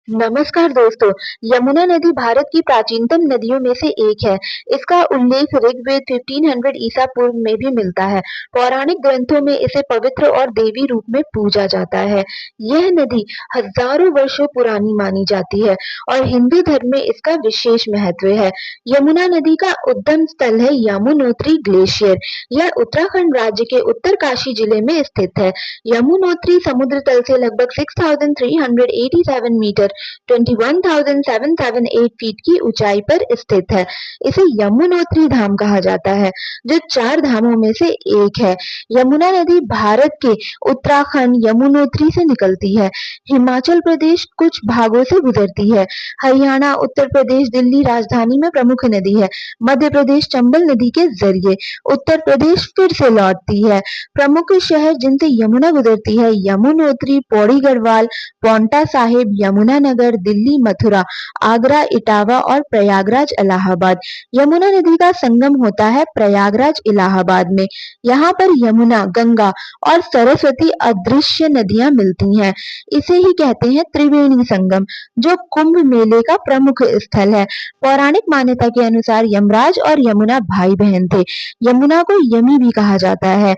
नमस्कार दोस्तों। यमुना नदी भारत की प्राचीनतम नदियों में से एक है। इसका उल्लेख ऋग्वेद 1500 ईसा पूर्व में भी मिलता है। पौराणिक ग्रंथों में इसे पवित्र और देवी रूप में पूजा जाता है। यह नदी हजारों वर्षों पुरानी मानी जाती है और हिंदू धर्म में इसका विशेष महत्व है। यमुना नदी का उद्गम स्थल है यमुनोत्री ग्लेशियर। यह उत्तराखंड राज्य के उत्तरकाशी जिले में स्थित है। यमुनोत्री समुद्र तल से लगभग 6,387 मीटर 21,778 फीट की ऊंचाई पर स्थित है। इसे यमुनोत्री धाम कहा जाता है, जो 4 धामों में से एक है। यमुना नदी भारत के उत्तराखंड यमुनोत्री से निकलती है। हिमाचल प्रदेश कुछ भागों से गुजरती है। हरियाणा, उत्तर प्रदेश, दिल्ली राजधानी में प्रमुख नदी है। मध्य प्रदेश चंबल नदी के जरिए उत्तर प्रदेश फिर से लौटती है। प्रमुख शहर जिनसे यमुना गुजरती है यमुनोत्री, पौड़ी गढ़वाल, पांवटा साहिब, यमुनानगर, दिल्ली, मथुरा, आगरा, इटावा और प्रयागराज इलाहाबाद। यमुना नदी का संगम होता है प्रयागराज इलाहाबाद में। यहाँ पर यमुना, गंगा और सरस्वती अदृश्य नदियां मिलती हैं। इसे ही कहते हैं त्रिवेणी संगम, जो कुंभ मेले का प्रमुख स्थल है। पौराणिक मान्यता के अनुसार यमराज और यमुना भाई बहन थे। यमुना को यमी भी कहा जाता है।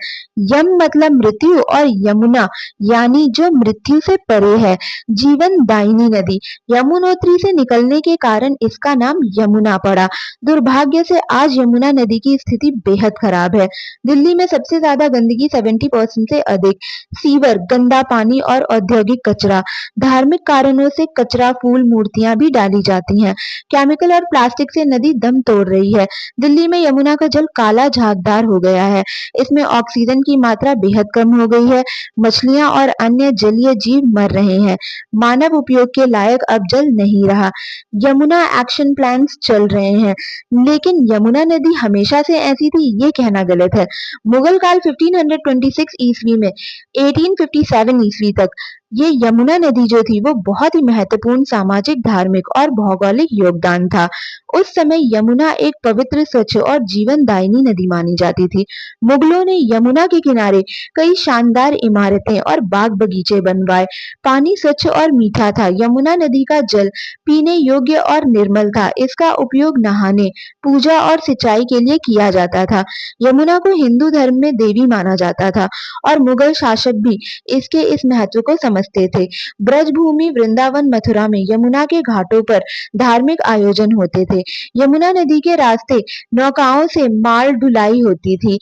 यम मतलब मृत्यु और यमुना यानी जो मृत्यु से परे है, जीवन दायिनी नदी। यमुनोत्री से निकलने के कारण इसका नाम यमुना पड़ा। दुर्भाग्य से आज यमुना नदी की स्थिति बेहद खराब है। दिल्ली में सबसे ज्यादा गंदगी 70% से अधिक, सीवर, गंदा पानी और औद्योगिक कचरा। धार्मिक कारणों से कचरा, फूल, मूर्तियां भी डाली जाती हैं। केमिकल और प्लास्टिक से नदी दम तोड़ रही है। दिल्ली में यमुना का जल काला झागदार हो गया है। इसमें ऑक्सीजन की मात्रा बेहद कम हो गई है। मछलियां और अन्य जलीय जीव मर रहे हैं। मानव उपयोग के लायक अब जल नहीं रहा। यमुना एक्शन प्लान्स चल रहे हैं, लेकिन यमुना नदी हमेशा से ऐसी थी ये कहना गलत है। मुगल काल 1526 ईस्वी में 1857 ईस्वी तक ये यमुना नदी जो थी वो बहुत ही महत्वपूर्ण सामाजिक, धार्मिक और भौगोलिक योगदान था। उस समय यमुना एक पवित्र, स्वच्छ और जीवन दायिनी नदी मानी जाती थी। मुगलों ने यमुना के किनारे कई शानदार इमारतें और बाग बगीचे बनवाए। पानी स्वच्छ और मीठा था। यमुना नदी का जल पीने योग्य और निर्मल था। इसका उपयोग नहाने, पूजा और सिंचाई के लिए किया जाता था। यमुना को हिंदू धर्म में देवी माना जाता था और मुगल शासक भी इसके इस महत्व को समझते थे। ब्रजभूमि, वृंदावन, मथुरा में यमुना के घाटों पर धार्मिक आयोजन होते थे। यमुना नदी के रास्ते नौकाओं से माल ढुलाई होती थी।